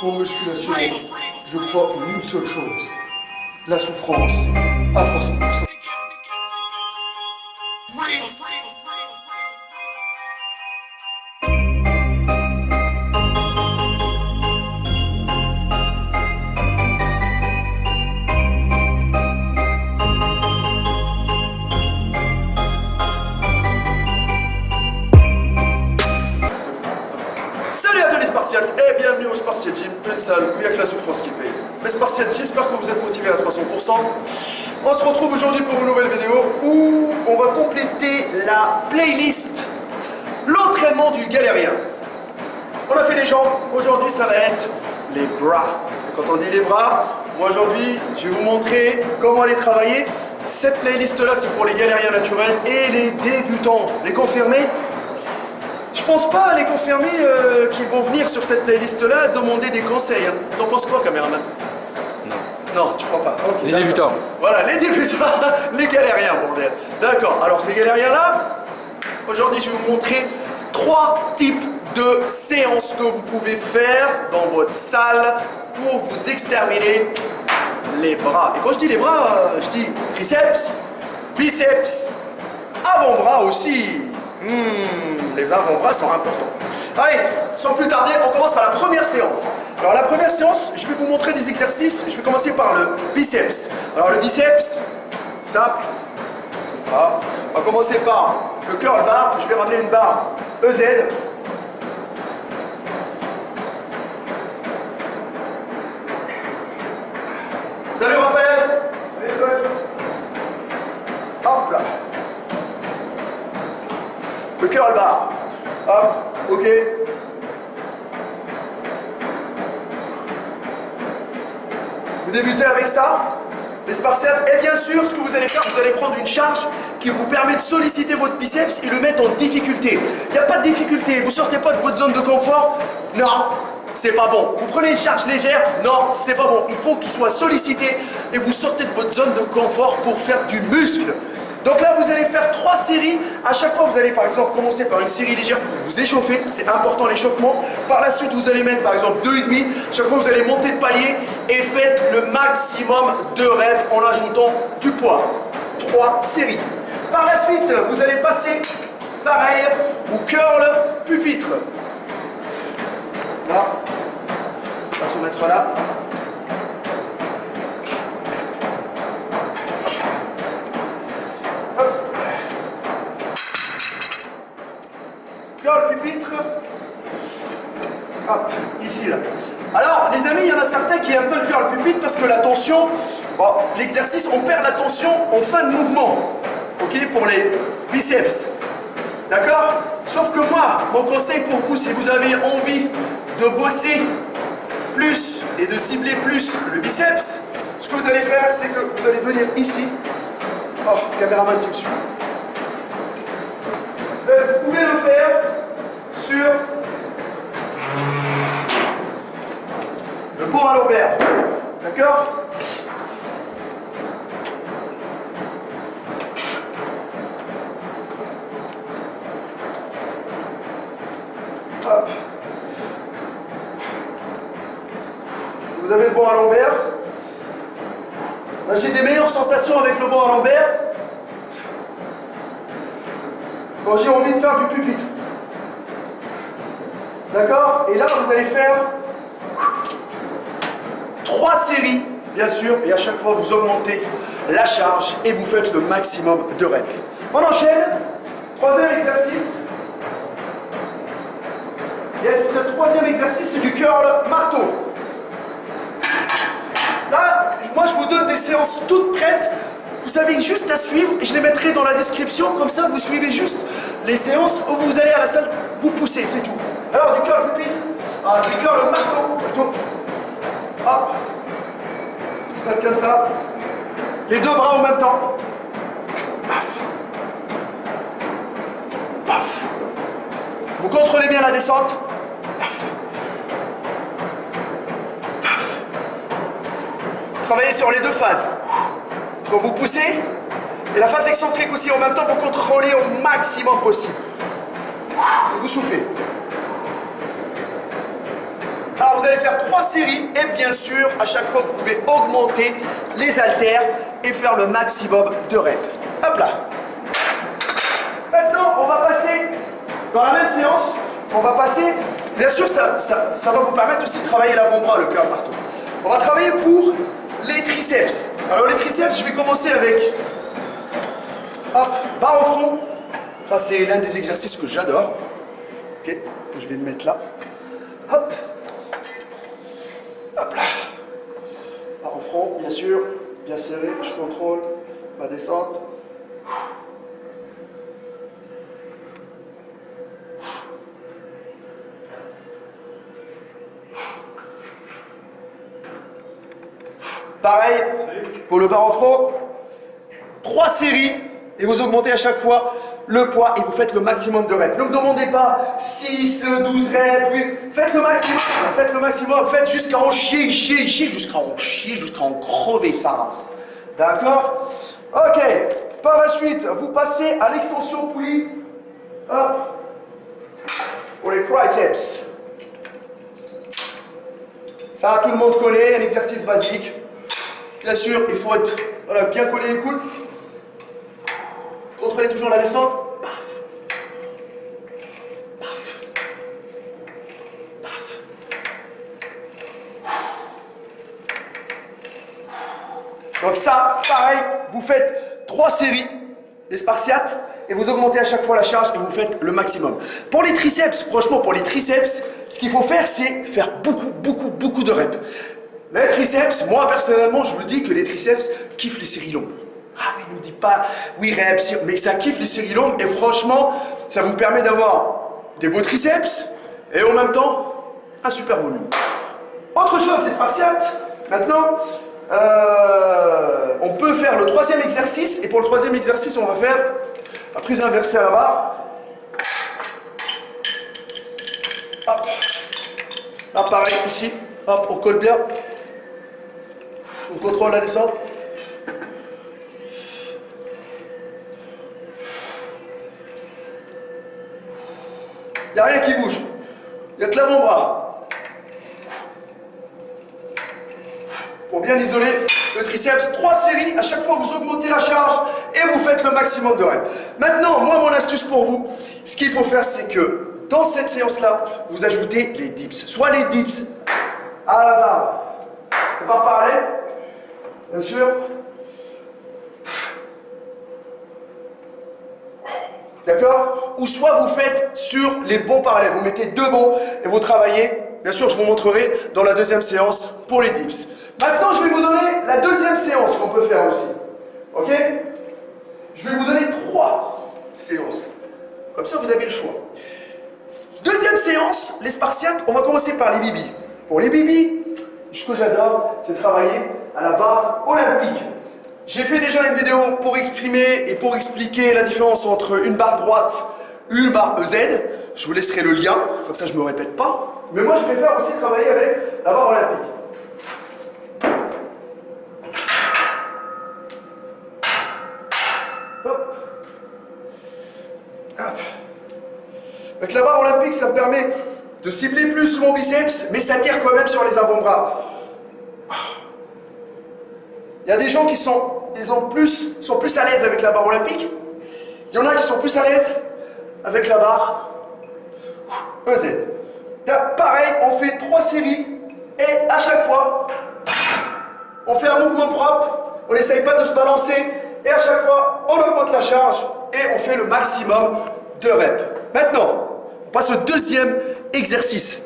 En musculation, je crois en une seule chose, la souffrance à 300%. Salut à tous les Spartiates et bienvenue au Spartiate Gym, une salle où il n'y a que la souffrance qui paye. Les Spartiates, j'espère que vous êtes motivés à 300%. On se retrouve aujourd'hui pour une nouvelle vidéo où on va compléter la playlist l'entraînement du galérien. On a fait les jambes, aujourd'hui ça va être les bras. Et quand on dit les bras, moi aujourd'hui je vais vous montrer comment les travailler. Cette playlist là c'est pour les galériens naturels et les débutants. Les confirmés? Je pense pas à les confirmer qui vont venir sur cette playlist-là demander des conseils. Hein. T'en penses quoi, caméraman? Non. Non, tu crois pas. Okay, les débutants. Voilà, les débutants, les galériens, bordel. D'accord, alors ces galériens-là, aujourd'hui je vais vous montrer 3 types de séances que vous pouvez faire dans votre salle pour vous exterminer les bras. Et quand je dis les bras, je dis triceps, biceps, avant-bras aussi. Les avant-bras sont importants. Allez, sans plus tarder, on commence par la première séance. Alors la première séance, je vais vous montrer des exercices. Je vais commencer par le biceps. Alors le biceps, simple. Voilà. On va commencer par le curl bar. Je vais ramener une barre EZ. Salut Raphaël. Salut coach. Hop là. Le curl bar. Hop, ok. Vous débutez avec ça, les Spartiates. Et bien sûr, ce que vous allez faire, vous allez prendre une charge qui vous permet de solliciter votre biceps et le mettre en difficulté. Il n'y a pas de difficulté, vous sortez pas de votre zone de confort. Non, c'est pas bon. Vous prenez une charge légère, non, c'est pas bon. Il faut qu'il soit sollicité et vous sortez de votre zone de confort pour faire du muscle. Donc là, vous allez faire 3 séries. À chaque fois, vous allez par exemple commencer par une série légère pour vous échauffer. C'est important l'échauffement. Par la suite, vous allez mettre par exemple 2,5. Chaque fois, vous allez monter de palier et faites le maximum de reps en ajoutant du poids. 3 séries. Par la suite, vous allez passer pareil au curl pupitre. Là, on va se mettre là. Curl pupitre. Hop, ici là. Alors les amis, il y en a certains qui aiment un peu le curl pupitre parce que la tension, bon, l'exercice, on perd la tension en fin de mouvement. Ok, pour les biceps. D'accord? Sauf que moi, mon conseil pour vous, si vous avez envie de bosser plus et de cibler plus le biceps, ce que vous allez faire, c'est que vous allez venir ici. Oh, caméraman tout de suite. Vous pouvez le faire sur le pont à lombaire. D'accord? Hop. Si vous avez le pont à lombaire, j'ai des meilleures sensations avec le pont à lombaire quand j'ai envie de faire du pupitre. D'accord? Et là, vous allez faire 3 séries, bien sûr, et à chaque fois, vous augmentez la charge et vous faites le maximum de reps. On enchaîne. 3e exercice. Yes, ce 3e exercice, c'est du curl marteau. Là, moi, je vous donne des séances toutes prêtes. Vous avez juste à suivre, et je les mettrai dans la description, comme ça vous suivez juste les séances où vous allez à la salle, vous poussez, c'est tout. Alors du curl pupitre, du curl marteau, plutôt. Hop, se mettre comme ça. Les 2 bras en même temps. Paf. Paf. Vous contrôlez bien la descente. Paf. Paf. Travaillez sur les 2 phases. Quand vous poussez, et la phase excentrique aussi en même temps, vous contrôlez au maximum possible. Et vous soufflez. vous allez faire 3 séries et bien sûr, à chaque fois, vous pouvez augmenter les haltères et faire le maximum de reps. Hop là. Maintenant, on va passer dans la même séance. On va passer, bien sûr, ça va vous permettre aussi de travailler l'avant-bras, le curl marteau. On va travailler pour les triceps. Alors les triceps, je vais commencer avec, hop, barre au front. Ça, c'est l'un des exercices que j'adore. Ok, je vais le mettre là. Hop. Hop là. Barre au front, bien sûr. Bien serré, je contrôle ma descente. Pareil, pour le barre au front, 3 séries et vous augmentez à chaque fois le poids et vous faites le maximum de reps. Ne me demandez pas 6, 12 reps, oui. Faites le maximum, faites jusqu'à en chier, jusqu'à en crever sa race. D'accord? Ok, par la suite, vous passez à l'extension poulie. Hop. Pour les triceps. Ça, tout le monde connaît, un exercice basique. Bien sûr, il faut être bien collé les coudes. Contrôlez toujours la descente. Paf. Paf. Paf. Donc ça, pareil, vous faites 3 séries, les spartiates, et vous augmentez à chaque fois la charge et vous faites le maximum. Pour les triceps, franchement, pour les triceps, ce qu'il faut faire, c'est faire beaucoup de reps. Les triceps, moi personnellement, je vous dis que les triceps kiffent les séries longues. Ah oui, ne nous dis pas, oui, reps, mais ça kiffe les séries longues et franchement, ça vous permet d'avoir des beaux triceps et en même temps, un super volume. Autre chose, les spartiates, maintenant, on peut faire le 3e exercice et pour le 3e exercice, on va faire la prise inversée à la barre. Hop. Là, pareil, ici, hop, on colle bien. On contrôle la descente. Il n'y a rien qui bouge. Il n'y a que l'avant-bras. Pour bien isoler le triceps, 3 séries. À chaque fois, vous augmentez la charge et vous faites le maximum de reps. Maintenant, moi, mon astuce pour vous, ce qu'il faut faire, c'est que dans cette séance-là, vous ajoutez les dips. Soit les dips à la barre, barre parallèle. Bien sûr. D'accord? Ou soit vous faites sur les bonds parallèles. Vous mettez 2 bonds et vous travaillez. Bien sûr, je vous montrerai dans la 2e séance pour les dips. Maintenant, je vais vous donner la 2e séance qu'on peut faire aussi. Ok? Je vais vous donner 3 séances. Comme ça, vous avez le choix. 2e séance, les spartiates, on va commencer par les bibis. Pour les bibis, ce que j'adore, c'est travailler à la barre olympique. J'ai fait déjà une vidéo pour exprimer et pour expliquer la différence entre une barre droite et une barre EZ. Je vous laisserai le lien, comme ça je ne me répète pas. Mais moi je préfère aussi travailler avec la barre olympique. Hop. Hop. Avec la barre olympique, ça me permet de cibler plus mon biceps, mais ça tire quand même sur les avant-bras. Il y a des gens qui sont plus à l'aise avec la barre olympique. Il y en a qui sont plus à l'aise avec la barre EZ. Là, pareil, on fait 3 séries et à chaque fois, on fait un mouvement propre. On n'essaye pas de se balancer et à chaque fois, on augmente la charge et on fait le maximum de reps. Maintenant, on passe au 2e exercice.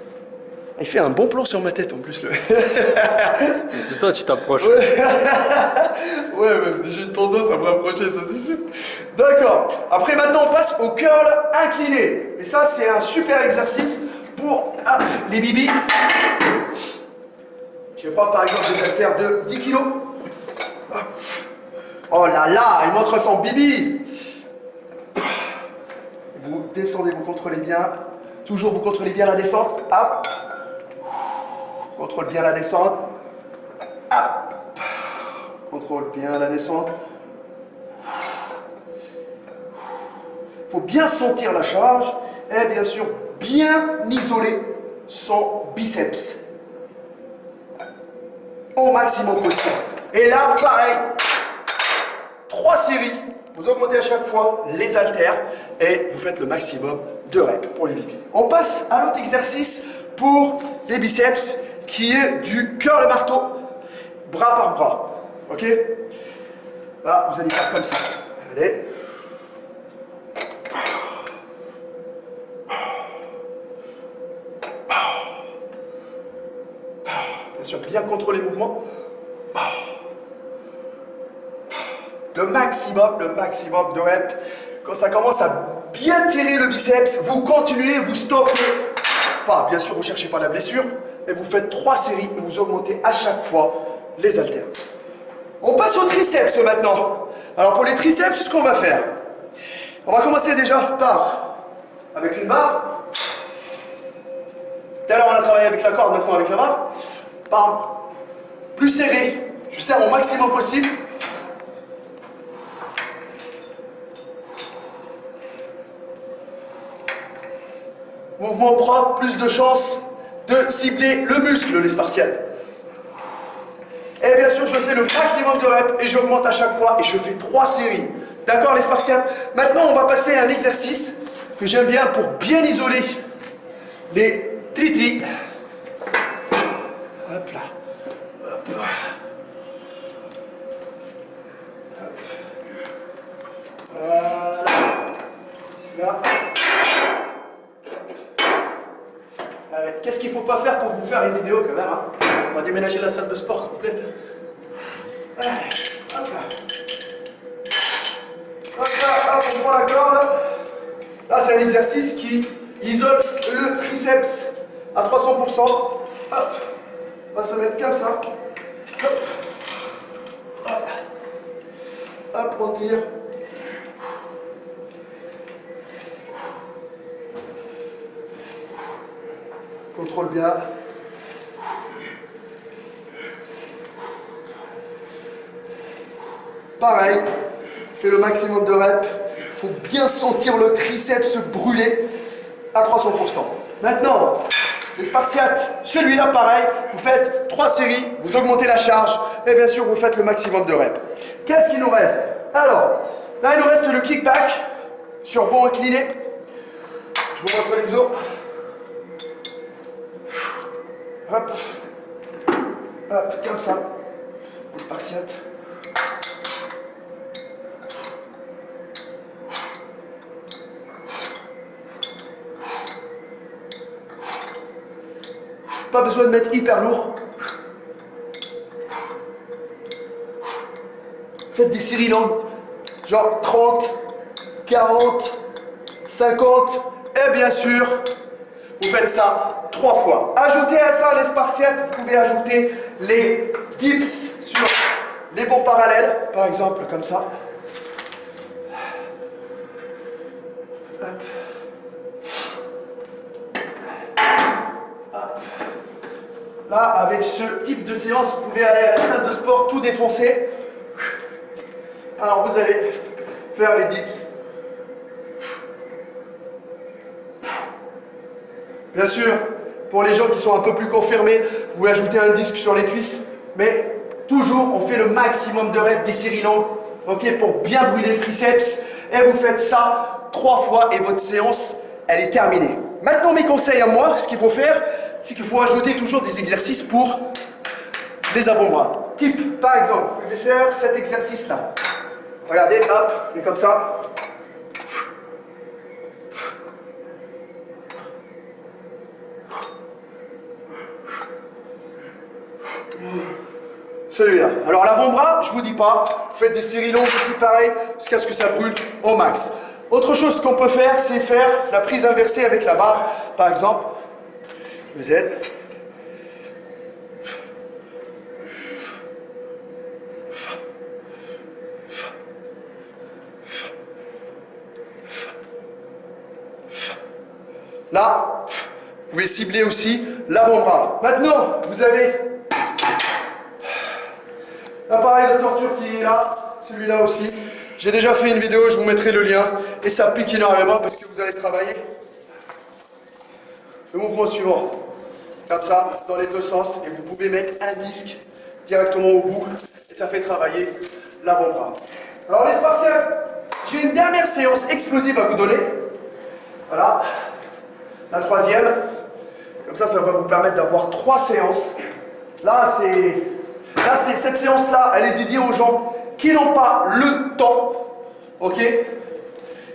Il fait un bon plan sur ma tête en plus. C'est toi, tu t'approches. Ouais, j'ai une tendance à me rapprocher, ça c'est sûr. D'accord. Après, maintenant, on passe au curl incliné. Et ça, c'est un super exercice pour les bibis. Je vais prendre par exemple des haltères de 10 kg. Oh là là, il montre son bibi. Vous descendez, vous contrôlez bien. Toujours, vous contrôlez bien la descente. Hop. Contrôle bien la descente. Hop. Contrôle bien la descente. Il faut bien sentir la charge et bien sûr bien isoler son biceps. au maximum possible. Et là, pareil, 3 séries. Vous augmentez à chaque fois les haltères et vous faites le maximum de reps pour les bibis. On passe à l'autre exercice pour les biceps qui est du curl et marteau, bras par bras. Ok? Là, vous allez faire comme ça. Allez. Bien sûr, bien contrôler les mouvements. Le maximum de reps. Quand ça commence à bien tirer le biceps, vous continuez, vous stoppez pas. Bien sûr, vous ne cherchez pas la blessure. Et vous faites 3 séries et vous augmentez à chaque fois les haltères. On passe aux triceps maintenant. Alors pour les triceps, ce qu'on va faire. On va commencer déjà par, avec une barre. Tout à l'heure on a travaillé avec la corde, maintenant avec la barre. Par plus serré. Je serre au maximum possible. Mouvement propre, plus de chances de cibler le muscle, les spartiates. Et bien sûr, je fais le maximum de reps et j'augmente à chaque fois et je fais 3 séries. D'accord, les spartiates? Maintenant, on va passer à un exercice que j'aime bien pour bien isoler les tri-tri. Hop là. Hop là. Voilà. Là. Qu'est-ce qu'il ne faut pas faire pour vous faire une vidéo quand même, hein? On va déménager la salle de sport complète. Allez, hop là. Hop là, hop, on prend la corde. Là, c'est un exercice qui isole le triceps à 300%. Hop, on va se mettre comme ça. Hop, hop, hop, on tire. Contrôle bien. Pareil, fais le maximum de reps. Il faut bien sentir le triceps brûler à 300%. Maintenant, les spartiates, celui-là pareil, vous faites 3 séries, vous augmentez la charge et bien sûr vous faites le maximum de reps. Qu'est-ce qu'il nous reste? Alors, là il nous reste le kickback sur banc incliné. Je vous montre l'exo. Hop, hop, comme ça, les spartiates. Pas besoin de mettre hyper lourd. Faites des séries longues, genre 30, 40, 50, et bien sûr, vous faites ça 3 fois. Ajoutez à ça les spartiates, vous pouvez ajouter les dips sur les bancs parallèles, par exemple comme ça. Hop. Hop. Là, avec ce type de séance, vous pouvez aller à la salle de sport tout défoncer. Alors vous allez faire les dips. Bien sûr, pour les gens qui sont un peu plus confirmés, vous pouvez ajouter un disque sur les cuisses, mais toujours on fait le maximum de reps, des séries longues, ok, pour bien brûler le triceps, et vous faites ça 3 fois et votre séance, elle est terminée. Maintenant mes conseils à moi, ce qu'il faut faire, c'est qu'il faut ajouter toujours des exercices pour les avant-bras. Type, par exemple, vous pouvez faire cet exercice-là. Regardez, hop, et comme ça. Celui-là. Alors l'avant-bras, je vous dis pas, faites des séries longues aussi pareil, jusqu'à ce que ça brûle au max. Autre chose qu'on peut faire, c'est faire la prise inversée avec la barre. Par exemple, vous êtes. Là, vous pouvez cibler aussi l'avant-bras. Maintenant, vous avez l'appareil de torture qui est là, celui-là aussi. J'ai déjà fait une vidéo, je vous mettrai le lien. Et ça pique énormément parce que vous allez travailler le mouvement suivant. Comme ça, dans les deux sens. Et vous pouvez mettre un disque directement au bout et ça fait travailler l'avant-bras. Alors les Spartiates, j'ai une dernière séance explosive à vous donner. Voilà, la troisième. Comme ça va vous permettre d'avoir 3 séances. Cette séance-là, elle est dédiée aux gens qui n'ont pas le temps, ok,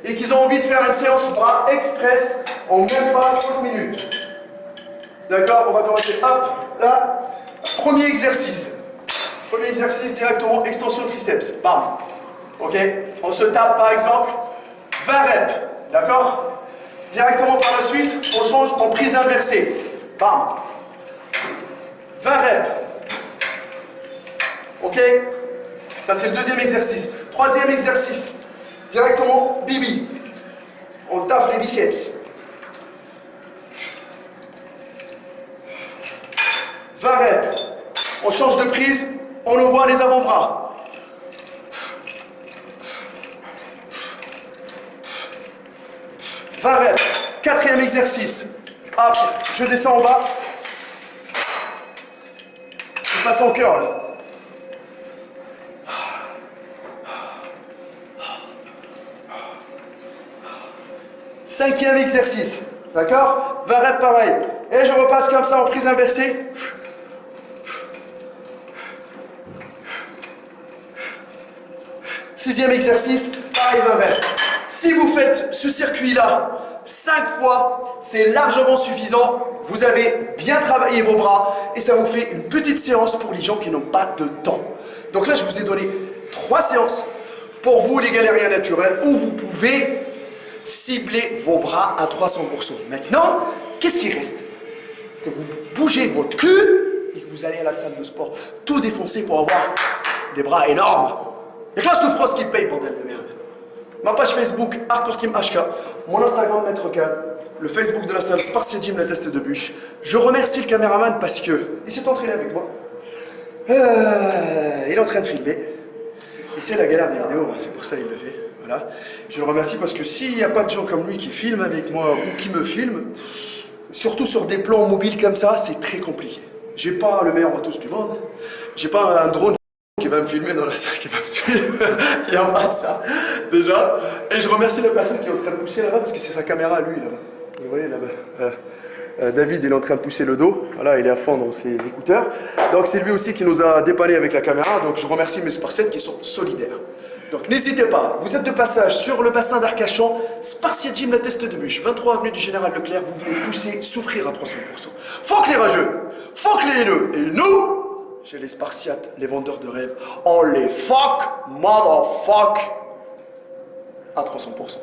et qui ont envie de faire une séance bras express en même pas 30 minutes. D'accord, on va commencer. Hop, là, premier exercice. Premier exercice directement, extension triceps. Bam. Ok, on se tape par exemple 20 reps. D'accord. Directement par la suite, on change en prise inversée. Bam. 20 reps. Ok. Ça c'est le deuxième exercice. Troisième exercice. Directement bibi. On taffe les biceps. 20 reps. On change de prise, on ouvre les avant-bras. 20 reps. Quatrième exercice. Hop, je descends en bas. Je passe en curl. Cinquième exercice. D'accord? 20 reps pareil. Et je repasse comme ça en prise inversée. Sixième exercice, pareil 20 reps. Si vous faites ce circuit-là 5 fois, c'est largement suffisant. Vous avez bien travaillé vos bras et ça vous fait une petite séance pour les gens qui n'ont pas de temps. Donc là, je vous ai donné 3 séances pour vous, les galériens naturels, où vous pouvez cibler vos bras à 300%. Maintenant, qu'est-ce qui reste? Que vous bougez votre cul et que vous allez à la salle de sport tout défoncer pour avoir des bras énormes. Et que la souffrance qui paye, bordel de merde. Ma page Facebook, Hardcore Team HK, mon Instagram Maître Cal, le Facebook de la salle Spartiate Gym, la test de bûche. Je remercie le caméraman parce que il s'est entraîné avec moi. Il est en train de filmer. Et c'est la galère des vidéos, c'est pour ça qu'il le fait. Voilà. Je le remercie parce que s'il n'y a pas de gens comme lui qui filment avec moi ou qui me filment, surtout sur des plans mobiles comme ça, c'est très compliqué. J'ai pas le meilleur matos du monde. J'ai pas un drone qui va me filmer dans la salle, qui va me suivre. Il n'y a pas ça, déjà. Et je remercie la personne qui est en train de pousser là-bas, parce que c'est sa caméra, lui, là-bas. Vous voyez, là-bas. David, il est en train de pousser le dos. Voilà, il est à fond dans ses écouteurs. Donc, c'est lui aussi qui nous a dépanné avec la caméra. Donc, je remercie mes Spartiates qui sont solidaires. Donc, n'hésitez pas. Vous êtes de passage sur le bassin d'Arcachon, Spartiate Gym, la test de bûche, 23 avenue du Général Leclerc. Vous voulez pousser, souffrir à 300%. Faut que les rageux, faut que les haineux. Et nous, chez les Spartiates, les vendeurs de rêves, on les fuck, motherfuck, à 300%.